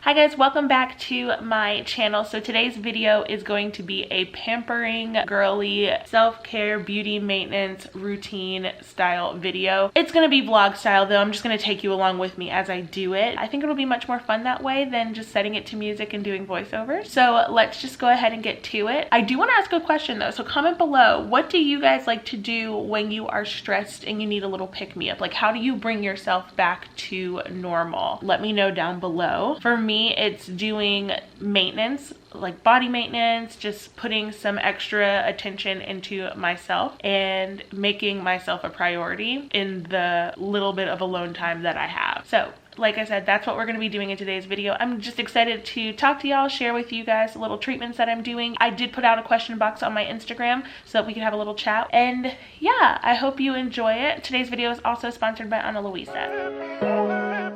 Hi guys, welcome back to my channel. So today's video is going to be a pampering, girly, self-care, beauty maintenance, routine style video. It's going to be vlog style though. I'm just going to take you along with me as I do it. I think it'll be much more fun that way than just setting it to music and doing voiceovers. So let's just go ahead and get to it. I do want to ask a question though. So comment below, what do you guys like to do when you are stressed and you need a little pick-me-up? Like, how do you bring yourself back to normal? Let me know down below. For me, it's doing maintenance, like body maintenance, just putting some extra attention into myself and making myself a priority in the little bit of alone time that I have. So like I said, that's what we're going to be doing in today's video. I'm just excited to talk to y'all, share with you guys the little treatments that I'm doing. I did put out a question box on my Instagram so that we could have a little chat. And yeah, I hope you enjoy it. Today's video is also sponsored by Ana Luisa.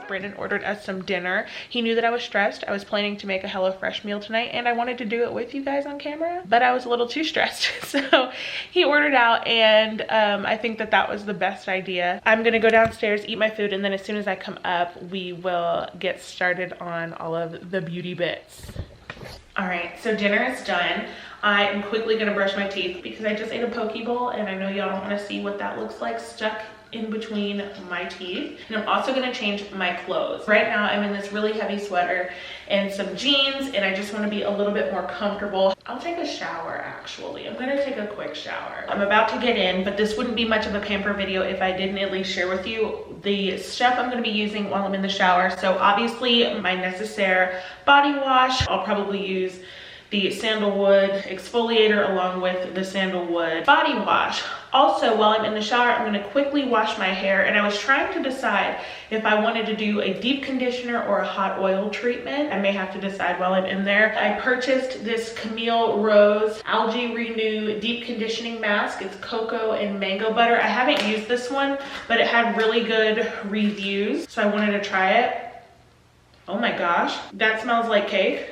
Brandon ordered us some dinner. He knew that I was stressed. I was planning to make a HelloFresh meal tonight and I wanted to do it with you guys on camera, but I was a little too stressed. So he ordered out and I think that that was the best idea. I'm gonna go downstairs, eat my food, and then as soon as I come up, we will get started on all of the beauty bits. All right, so dinner is done. I am quickly gonna brush my teeth because I just ate a poke bowl and I know y'all don't wanna see what that looks like stuck in between my teeth. And I'm also gonna change my clothes. Right now I'm in this really heavy sweater and some jeans and I just wanna be a little bit more comfortable. I'll take a shower actually. I'm gonna take a quick shower. I'm about to get in, but this wouldn't be much of a pamper video if I didn't at least share with you the stuff I'm gonna be using while I'm in the shower. So obviously my Necessaire body wash. I'll probably use the sandalwood exfoliator along with the sandalwood body wash. Also, while I'm in the shower, I'm going to quickly wash my hair, and I was trying to decide if I wanted to do a deep conditioner or a hot oil treatment. I may have to decide while I'm in there. I purchased this Camille Rose Algae Renew Deep Conditioning Mask. It's cocoa and mango butter. I haven't used this one, but it had really good reviews, so I wanted to try it. Oh my gosh, that smells like cake.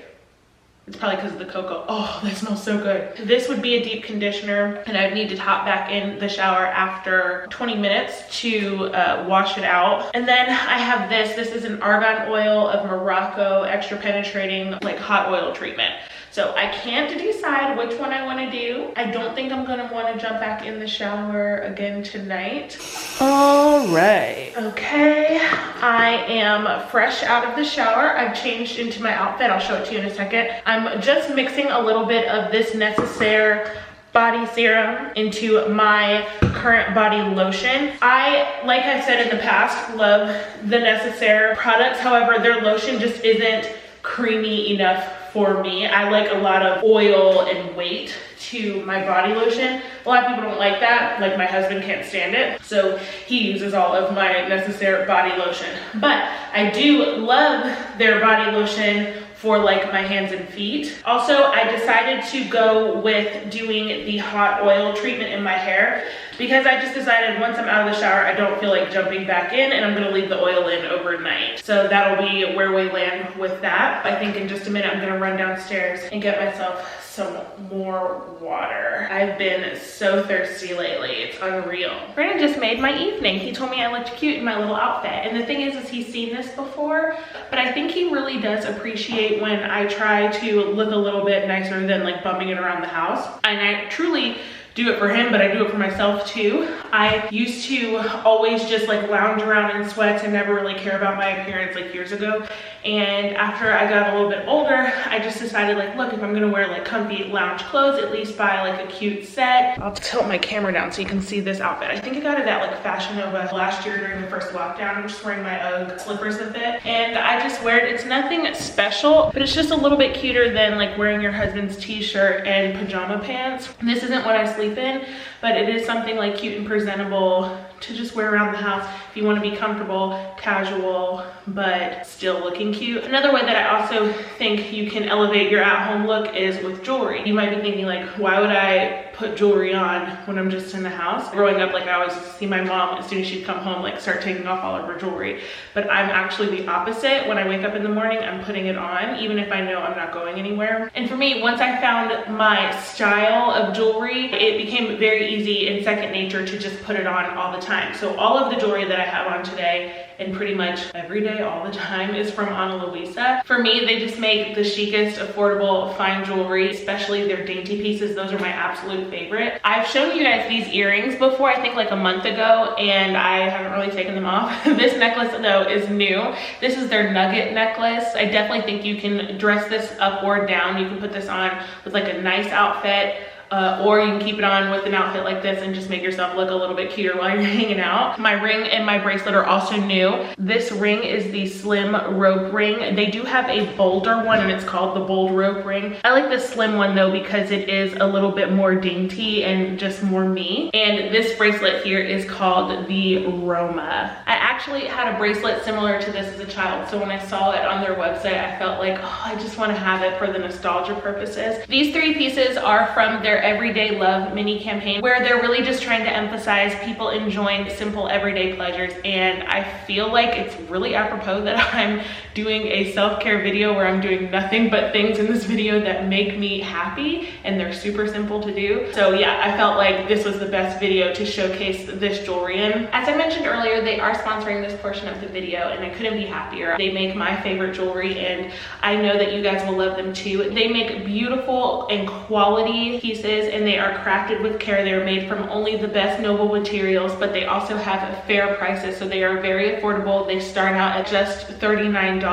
It's probably because of the cocoa. Oh, that smells so good. This would be a deep conditioner and I'd need to hop back in the shower after 20 minutes to wash it out. And then I have this. This is an argan oil of Morocco extra penetrating like hot oil treatment. So I can't decide which one I want to do. I don't think I'm gonna want to jump back in the shower again tonight. All right. Okay, I am fresh out of the shower. I've changed into my outfit. I'll show it to you in a second. I'm just mixing a little bit of this Necessaire body serum into my current body lotion. Like I said in the past, love the Necessaire products. However, their lotion just isn't creamy enough for me. I like a lot of oil and weight to my body lotion. A lot of people don't like that. Like my husband can't stand it. So he uses all of my Necessaire body lotion. But I do love their body lotion for like my hands and feet. Also, I decided to go with doing the hot oil treatment in my hair because I just decided once I'm out of the shower, I don't feel like jumping back in and I'm gonna leave the oil in overnight. So that'll be where we land with that. I think in just a minute, I'm gonna run downstairs and get myself some more water. I've been so thirsty lately, it's unreal. Brandon just made my evening. He told me I looked cute in my little outfit. And the thing is he's seen this before, but I think he really does appreciate when I try to look a little bit nicer than like bumming it around the house. And I truly do it for him, but I do it for myself too. I used to always just like lounge around in sweats and never really care about my appearance like years ago. And after I got a little bit older, I just decided like, look, if I'm gonna wear like comfy lounge clothes, at least buy like a cute set. I'll tilt my camera down so you can see this outfit. I think I got it at like Fashion Nova last year during the first lockdown. I'm just wearing my UGG slippers with it. And I just wear it. It's nothing special, but it's just a little bit cuter than like wearing your husband's t-shirt and pajama pants. And this isn't what I sleep in, but it is something like cute and presentable to just wear around the house if you want to be comfortable, casual, but still looking cute. Another way that I also think you can elevate your at-home look is with jewelry. You might be thinking like, why would I put jewelry on when I'm just in the house. Growing up, like I always see my mom, as soon as she'd come home, like start taking off all of her jewelry. But I'm actually the opposite. When I wake up in the morning, I'm putting it on, even if I know I'm not going anywhere. And for me, once I found my style of jewelry, it became very easy and second nature to just put it on all the time. So all of the jewelry that I have on today, and pretty much every day, all the time, is from Ana Luisa. For me, they just make the chicest, affordable, fine jewelry, especially their dainty pieces. Those are my absolute favorite. I've shown you guys these earrings before, I think like a month ago, and I haven't really taken them off. This necklace though is new. This is their nugget necklace. I definitely think you can dress this up or down. You can put this on with like a nice outfit. Or you can keep it on with an outfit like this and just make yourself look a little bit cuter while you're hanging out. My ring and my bracelet are also new. This ring is the slim rope ring. They do have a bolder one and it's called the bold rope ring. I like the slim one though because it is a little bit more dainty and just more me. And this bracelet here is called the Roma. I actually had a bracelet similar to this as a child, so when I saw it on their website, I felt like, oh, I just want to have it for the nostalgia purposes. These three pieces are from their Everyday Love mini campaign, where they're really just trying to emphasize people enjoying simple everyday pleasures. And I feel like it's really apropos that I'm doing a self-care video where I'm doing nothing but things in this video that make me happy, and they're super simple to do. So yeah, I felt like this was the best video to showcase this jewelry in. As I mentioned earlier, they are sponsoring this portion of the video, and I couldn't be happier. They make my favorite jewelry, and I know that you guys will love them too. They make beautiful and quality pieces, and they are crafted with care. They are made from only the best noble materials, but they also have fair prices, so they are very affordable. They start out at just $39,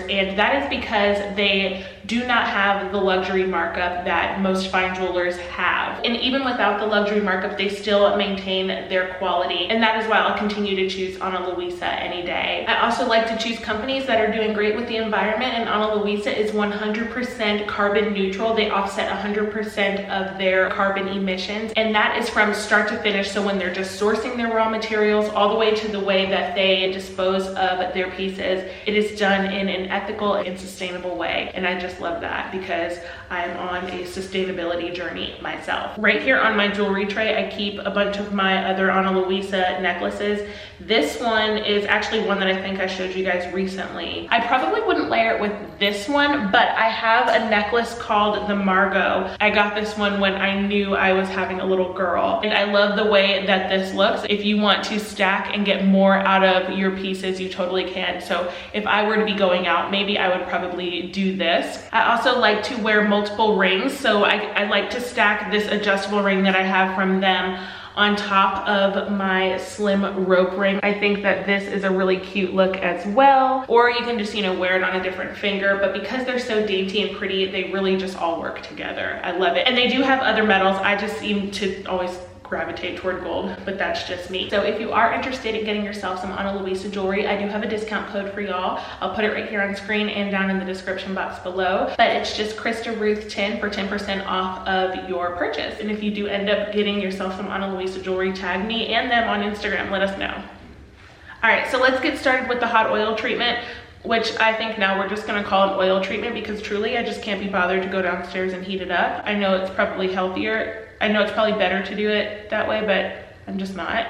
and that is because they do not have the luxury markup that most fine jewelers have. And even without the luxury markup, they still maintain their quality. And that is why I'll continue to choose Ana Luisa any day. I also like to choose companies that are doing great with the environment, and Ana Luisa is 100% carbon neutral. They offset 100% of their carbon emissions, and that is from start to finish. So when they're just sourcing their raw materials all the way to the way that they dispose of their pieces, it is done in an ethical and sustainable way. And I just love that because I'm on a sustainability journey myself. Right here on my jewelry tray, I keep a bunch of my other Ana Luisa necklaces. This one is actually one that I think I showed you guys recently. I probably wouldn't layer it with this one, but I have a necklace called the Margot. I got this one when I knew I was having a little girl, and I love the way that this looks. If you want to stack and get more out of your pieces, you totally can. So if I were to be going out, maybe I would probably do this. I also like to wear multiple rings, so I like to stack this adjustable ring that I have from them on top of my slim rope ring. I think that this is a really cute look as well. Or you can just, you know, wear it on a different finger, but because they're so dainty and pretty, they really just all work together. I love it. And they do have other metals. I just seem to always gravitate toward gold, but that's just me. So if you are interested in getting yourself some Ana Luisa jewelry, I do have a discount code for y'all. I'll put it right here on screen and down in the description box below, but it's just Krista Ruth 10 for 10% off of your purchase. And if you do end up getting yourself some Ana Luisa jewelry, tag me and them on Instagram, let us know. All right, so let's get started with the hot oil treatment, which I think now we're just gonna call an oil treatment because truly I just can't be bothered to go downstairs and heat it up. I know it's probably healthier. I know it's probably better to do it that way, but I'm just not.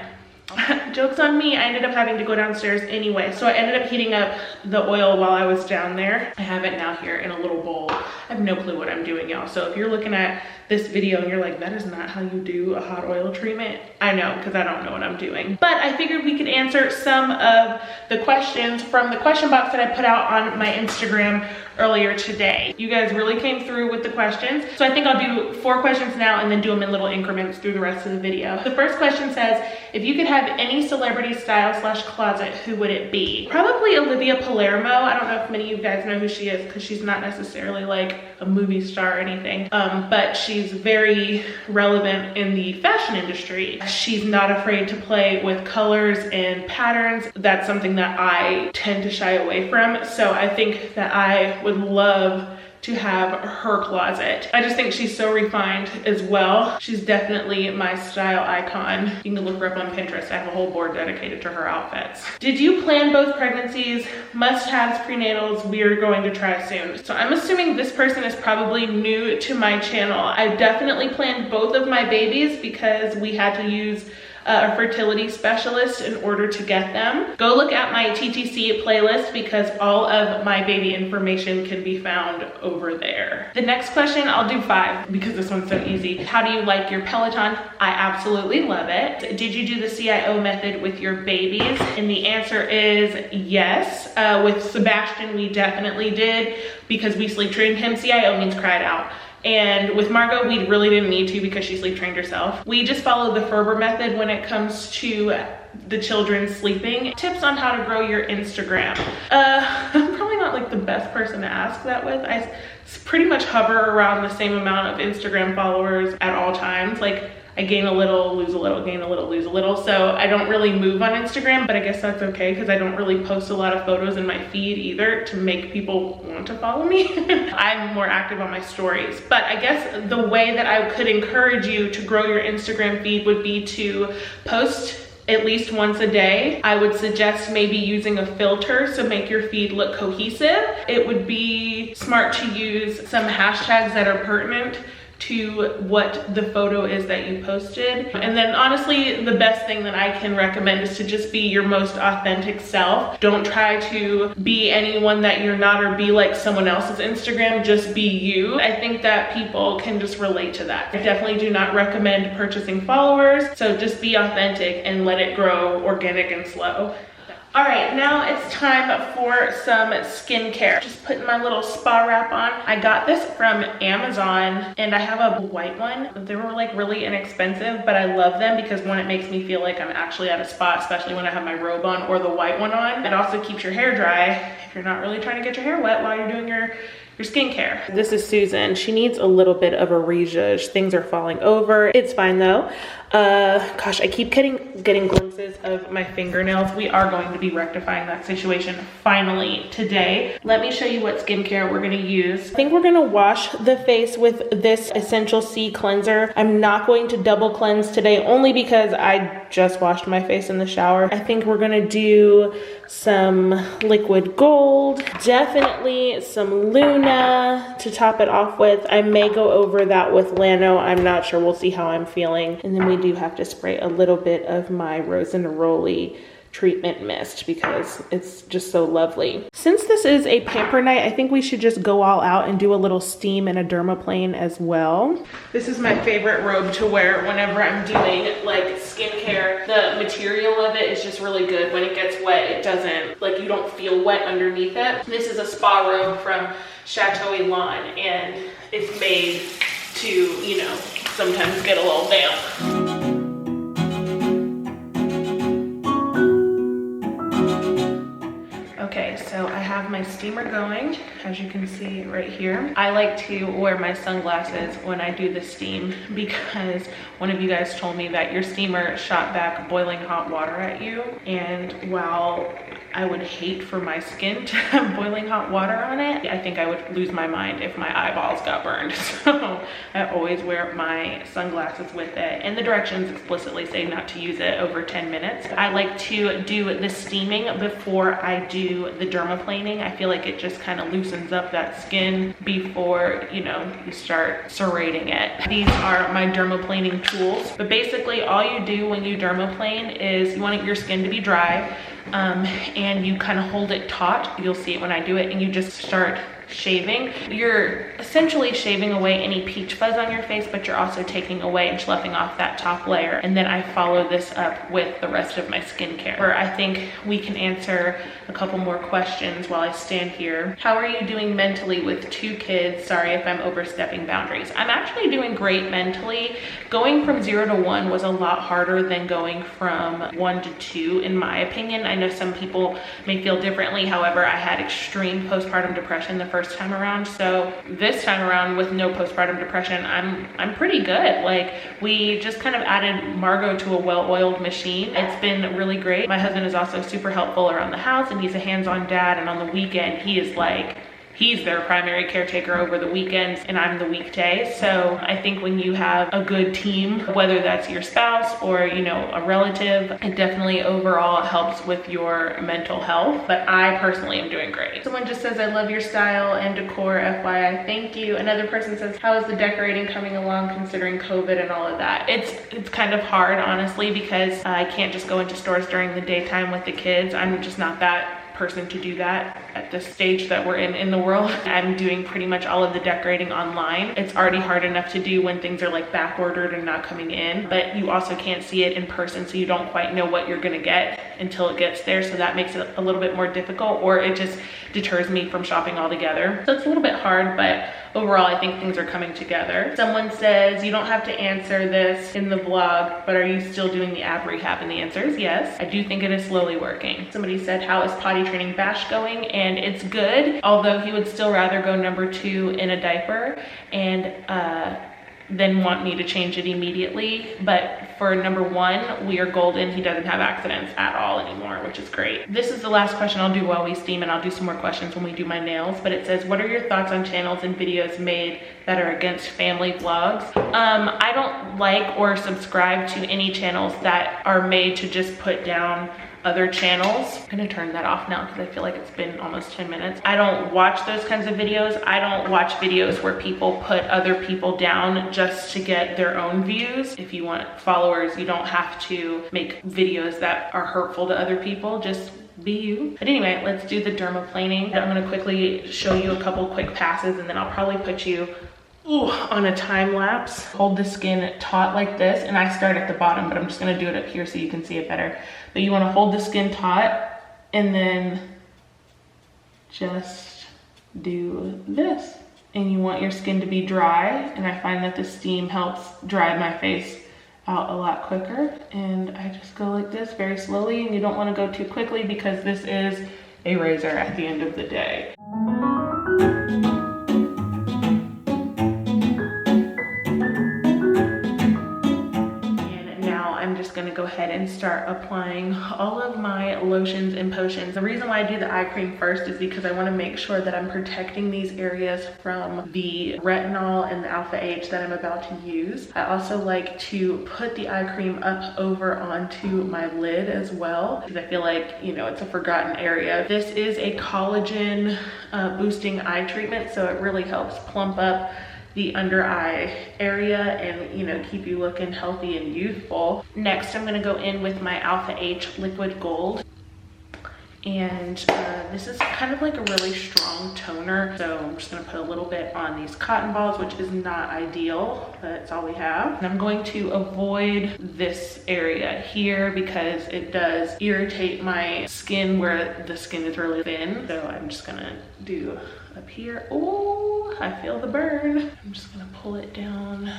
Joke's on me, I ended up having to go downstairs anyway. So I ended up heating up the oil while I was down there. I have it now here in a little bowl. I have no clue what I'm doing, y'all. So if you're looking at this video and you're like, that is not how you do a hot oil treatment, I know, because I don't know what I'm doing. But I figured we could answer some of the questions from the question box that I put out on my Instagram earlier today. You guys really came through with the questions. So I think I'll do 4 questions now and then do them in little increments through the rest of the video. The first question says, if you could have any celebrity style / closet, who would it be? Probably Olivia Palermo. I don't know if many of you guys know who she is because she's not necessarily like a movie star or anything, but she's very relevant in the fashion industry. She's not afraid to play with colors and patterns. That's something that I tend to shy away from. So I think that I would love to have her closet. I just think she's so refined as well. She's definitely my style icon. You can look her up on Pinterest. I have a whole board dedicated to her outfits. Did you plan both pregnancies? Must-haves, prenatals, we're going to try soon. So I'm assuming this person is probably new to my channel. I definitely planned both of my babies because we had to use a fertility specialist in order to get them. Go look at my TTC playlist because all of my baby information can be found over there. The next question, I'll do 5 because this one's so easy. How do you like your Peloton? I absolutely love it. Did you do the CIO method with your babies? And the answer is yes. With Sebastian, we definitely did because we sleep trained him. CIO means cried out. And with Margot, we really didn't need to because she sleep trained herself. We just follow the Ferber method when it comes to the children sleeping. Tips on how to grow your Instagram. I'm probably not like the best person to ask that with. I pretty much hover around the same amount of Instagram followers at all times. Like I gain a little, lose a little, gain a little, lose a little. So I don't really move on Instagram, but I guess that's okay because I don't really post a lot of photos in my feed either to make people want to follow me. I'm more active on my stories. But I guess the way that I could encourage you to grow your Instagram feed would be to post at least once a day. I would suggest maybe using a filter so make your feed look cohesive. It would be smart to use some hashtags that are pertinent to what the photo is that you posted. And then honestly, the best thing that I can recommend is to just be your most authentic self. Don't try to be anyone that you're not or be like someone else's Instagram, just be you. I think that people can just relate to that. I definitely do not recommend purchasing followers, so just be authentic and let it grow organic and slow. All right, now it's time for some skincare. Just putting my little spa wrap on. I got this from Amazon and I have a white one. They were like really inexpensive, but I love them because one, it makes me feel like I'm actually at a spa, especially when I have my robe on or the white one on. It also keeps your hair dry if you're not really trying to get your hair wet while you're doing your skincare. This is Susan. She needs a little bit of a rezhuzh. Things are falling over. It's fine though. Gosh, I keep getting glimpses of my fingernails. We are going to be rectifying that situation finally today. Let me show you what skincare we're gonna use. I think we're gonna wash the face with this Essential C cleanser. I'm not going to double cleanse today only because I just washed my face in the shower. I think we're gonna do some liquid gold, definitely some Luna to top it off with. I may go over that with Lano. I'm not sure. We'll see how I'm feeling. And then we do have to spray a little bit of my Rose and Neroli treatment mist because it's just so lovely. Since this is a pamper night, I think we should just go all out and do a little steam and a dermaplane as well. This is my favorite robe to wear whenever I'm doing like skincare. The material of it is just really good. When it gets wet, it doesn't, like you don't feel wet underneath it. This is a spa robe from Chateau Elan and it's made to, you know, sometimes get a little damp. Okay, so I have my steamer going, as you can see right here. I like to wear my sunglasses when I do the steam because one of you guys told me that your steamer shot back boiling hot water at you. And while I would hate for my skin to have boiling hot water on it, I think I would lose my mind if my eyeballs got burned. So I always wear my sunglasses with it. And the directions explicitly say not to use it over 10 minutes. I like to do the steaming before I do the dermaplaning. I feel like it just kind of loosens up that skin before, you know, you start serrating it. These are my dermaplaning tools. But basically all you do when you dermaplane is you want your skin to be dry, and you kind of hold it taut. You'll see it when I do it, and you just start shaving. You're essentially shaving away any peach fuzz on your face, but you're also taking away and sloughing off that top layer. And then I follow this up with the rest of my skincare, where I think we can answer a couple more questions while I stand here. How are you doing mentally with 2 kids? Sorry if I'm overstepping boundaries. I'm actually doing great mentally. Going from 0 to 1 was a lot harder than going from 1 to 2, in my opinion. I know some people may feel differently. However, I had extreme postpartum depression the first time around. So this time around with no postpartum depression, I'm pretty good. Like, we just kind of added Margot to a well-oiled machine. It's been really great. My husband is also super helpful around the house, and he's a hands-on dad, and on the weekend he is like he's their primary caretaker over the weekends and I'm the weekday. So I think when you have a good team, whether that's your spouse or, you know, a relative, it definitely overall helps with your mental health. But I personally am doing great. Someone just says, I love your style and decor, FYI, thank you. Another person says, how is the decorating coming along considering COVID and all of that? It's kind of hard, honestly, because I can't just go into stores during the daytime with the kids. I'm just not that person to do that at the stage that we're in the world. I'm doing pretty much all of the decorating online. It's already hard enough to do when things are like back ordered and not coming in, but you also can't see it in person, so you don't quite know what you're gonna get until it gets there. So that makes it a little bit more difficult, or it just deters me from shopping altogether. So it's a little bit hard, but overall I think things are coming together. Someone says, you don't have to answer this in the vlog, but are you still doing the ab rehab? And the answer is yes. I do think it is slowly working. Somebody said, how is potty training Bash going? And it's good, although he would still rather go number 2 in a diaper and then want me to change it immediately. But for number 1, we are golden. He doesn't have accidents at all anymore, which is great. This is the last question I'll do while we steam, and I'll do some more questions when we do my nails. But it says, what are your thoughts on channels and videos made that are against family vlogs? I don't like or subscribe to any channels that are made to just put down other channels. I'm gonna turn that off now because I feel like it's been almost 10 minutes. I don't watch those kinds of videos. I don't watch videos where people put other people down just to get their own views. If you want followers, you don't have to make videos that are hurtful to other people. Just be you. But anyway, let's do the dermaplaning. I'm gonna quickly show you a couple quick passes, and then I'll probably put you on a time lapse. Hold the skin taut like this, and I start at the bottom, but I'm just gonna do it up here so you can see it better. But you wanna hold the skin taut and then just do this. And you want your skin to be dry, and I find that the steam helps dry my face out a lot quicker. And I just go like this very slowly, and you don't wanna go too quickly because this is a razor at the end of the day. Gonna go ahead and start applying all of my lotions and potions. The reason why I do the eye cream first is because I want to make sure that I'm protecting these areas from the retinol and the alpha H that I'm about to use. I also like to put the eye cream up over onto my lid as well, because I feel like, you know, it's a forgotten area. This is a collagen boosting eye treatment, so it really helps plump up the under eye area and, you know, keep you looking healthy and youthful. Next, I'm gonna go in with my Alpha H Liquid Gold. And this is kind of like a really strong toner. So I'm just gonna put a little bit on these cotton balls, which is not ideal, but it's all we have. And I'm going to avoid this area here because it does irritate my skin where the skin is really thin. So I'm just gonna do up here. Oh, I feel the burn. I'm just gonna pull it down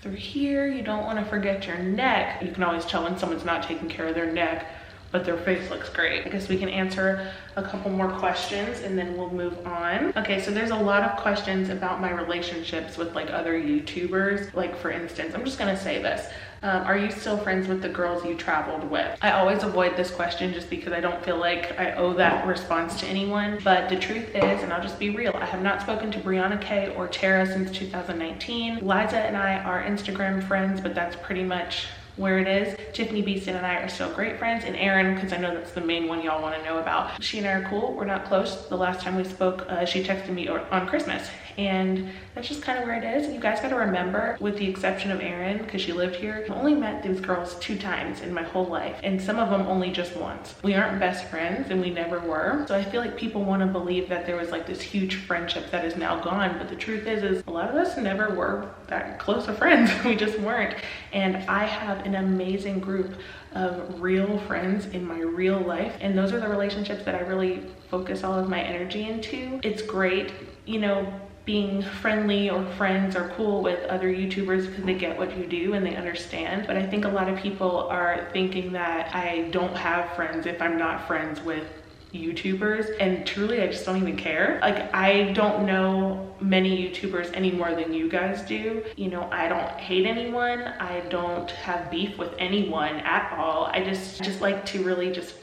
through here. You don't wanna forget your neck. You can always tell when someone's not taking care of their neck, but their face looks great. I guess we can answer a couple more questions and then we'll move on. Okay, so there's a lot of questions about my relationships with like other YouTubers. Like for instance, I'm just gonna say this. Are you still friends with the girls you traveled with? I always avoid this question just because I don't feel like I owe that response to anyone. But the truth is, and I'll just be real, I have not spoken to Brianna K or Tara since 2019. Liza and I are Instagram friends, but that's pretty much where it is. Tiffany Beeston and I are still great friends, and Erin, because I know that's the main one y'all want to know about. She and I are cool. We're not close. The last time we spoke, she texted me on Christmas, and that's just kind of where it is. And you guys got to remember, with the exception of Erin, because she lived here, I've only met these girls 2 times in my whole life, and some of them only just once. We aren't best friends, and we never were. So I feel like people want to believe that there was like this huge friendship that is now gone, but the truth is a lot of us never were that close of friends. We just weren't. And I have an amazing group of real friends in my real life, and those are the relationships that I really focus all of my energy into. It's great, you know, being friendly or friends or cool with other YouTubers because they get what you do and they understand. But I think a lot of people are thinking that I don't have friends if I'm not friends with YouTubers, and truly I just don't even care. Like, I don't know many YouTubers any more than you guys do. You know, I don't hate anyone. I don't have beef with anyone at all. I just like to really just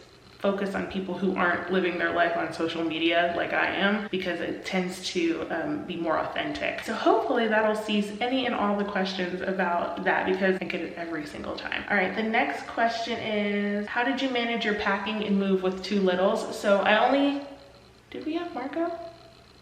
focus on people who aren't living their life on social media like I am, because it tends to be more authentic. So hopefully that'll cease any and all the questions about that, because I get it every single time. All right, the next question is, how did you manage your packing and move with 2 littles? So did we have Marco?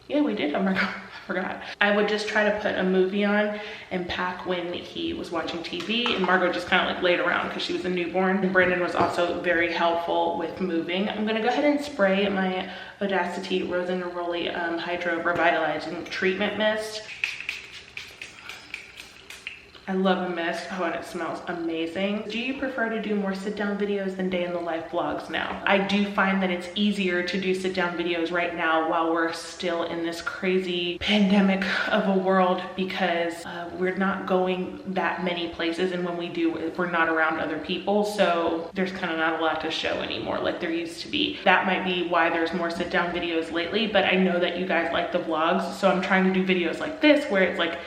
Yeah, we did have Marco. I forgot. I would just try to put a movie on and pack when he was watching TV, and Margot just kind of like laid around because she was a newborn. And Brandon was also very helpful with moving. I'm gonna go ahead and spray my Audacity Rosa Neroli Hydro Revitalizing Treatment Mist. I love a mist. Oh, and it smells amazing. Do you prefer to do more sit-down videos than day in the life vlogs now? I do find that it's easier to do sit-down videos right now while we're still in this crazy pandemic of a world, because we're not going that many places, and when we do, we're not around other people, so there's kind of not a lot to show anymore like there used to be. That might be why there's more sit-down videos lately, but I know that you guys like the vlogs, so I'm trying to do videos like this where it's like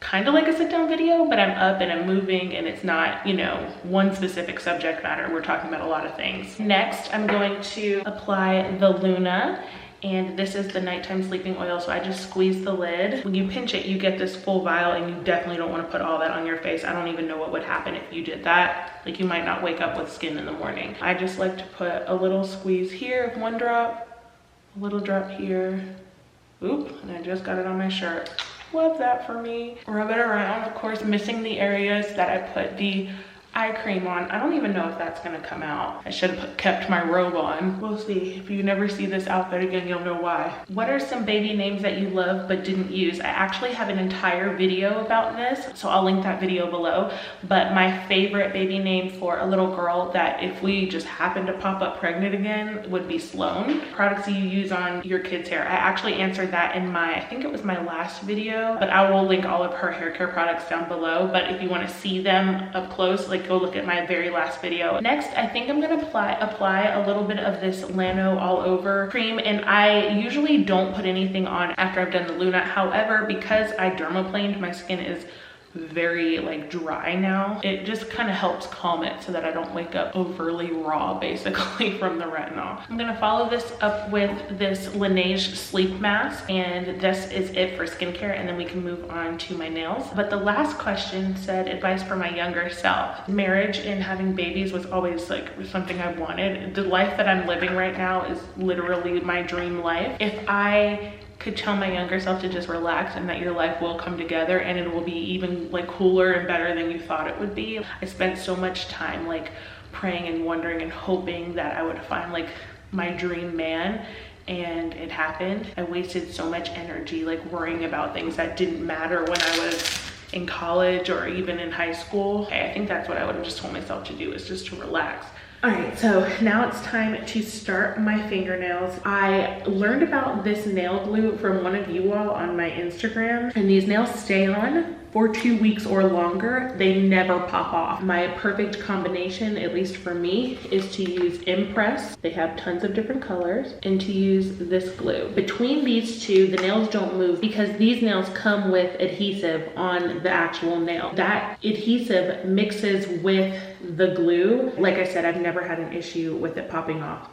kind of like a sit-down video, but I'm up and I'm moving, and it's not, you know, one specific subject matter. We're talking about a lot of things. Next, I'm going to apply the Luna, and this is the nighttime sleeping oil. So I just squeeze the lid. When you pinch it, you get this full vial, and you definitely don't want to put all that on your face. I don't even know what would happen if you did that. Like, you might not wake up with skin in the morning. I just like to put a little squeeze here, 1 drop, a little drop here. Oop, and I just got it on my shirt. Love that for me. Rub it around, of course, missing the areas that I put the eye cream on. I don't even know if that's gonna come out. I should have kept my robe on. We'll see. If you never see this outfit again, you'll know why. What are some baby names that you love but didn't use? I actually have an entire video about this, so I'll link that video below. But my favorite baby name for a little girl that if we just happen to pop up pregnant again would be Sloan. Products you use on your kids' hair. I actually answered that in I think it was my last video, but I will link all of her hair care products down below. But if you want to see them up close, like, go look at my very last video. Next, I think I'm gonna apply a little bit of this Lano all over cream, and I usually don't put anything on after I've done the Luna. However, because I dermaplaned, my skin is very like dry now. It just kind of helps calm it so that I don't wake up overly raw basically from the retinol. I'm gonna follow this up with this Laneige sleep mask, and this is it for skincare, and then we can move on to my nails. But the last question said advice for my younger self. Marriage and having babies was always like something I wanted. The life that I'm living right now is literally my dream life. If I could tell my younger self to just relax and that your life will come together and it will be even like cooler and better than you thought it would be. I spent so much time like praying and wondering and hoping that I would find like my dream man, and it happened. I wasted so much energy like worrying about things that didn't matter when I was in college or even in high school. I think that's what I would have just told myself to do, is just to relax. All right, so now it's time to start my fingernails. I learned about this nail glue from one of you all on my Instagram, and these nails stay on for 2 weeks or longer. They never pop off. My perfect combination, at least for me, is to use Impress. They have tons of different colors, and to use this glue. Between these two, the nails don't move because these nails come with adhesive on the actual nail. That adhesive mixes with the glue. Like I said, I've never had an issue with it popping off.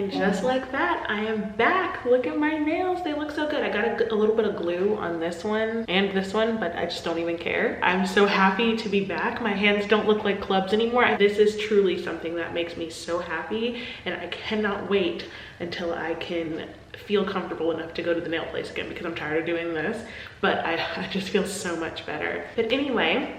Just like that, I am back. Look at my nails, they look so good. I got a little bit of glue on this one and this one, but I just don't even care. I'm so happy to be back. My hands don't look like clubs anymore. This is truly something that makes me so happy, and I cannot wait until I can feel comfortable enough to go to the nail place again, because I'm tired of doing this, but I just feel so much better. But anyway,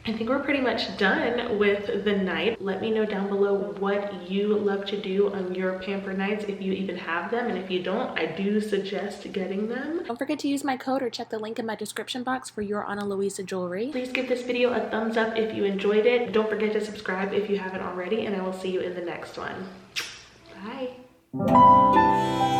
I think we're pretty much done with the night. Let me know down below what you love to do on your pamper nights, if you even have them, and if you don't, I do suggest getting them. Don't forget to use my code or check the link in my description box for your Ana Luisa jewelry. Please give this video a thumbs up if you enjoyed it. Don't forget to subscribe if you haven't already, and I will see you in the next one. Bye.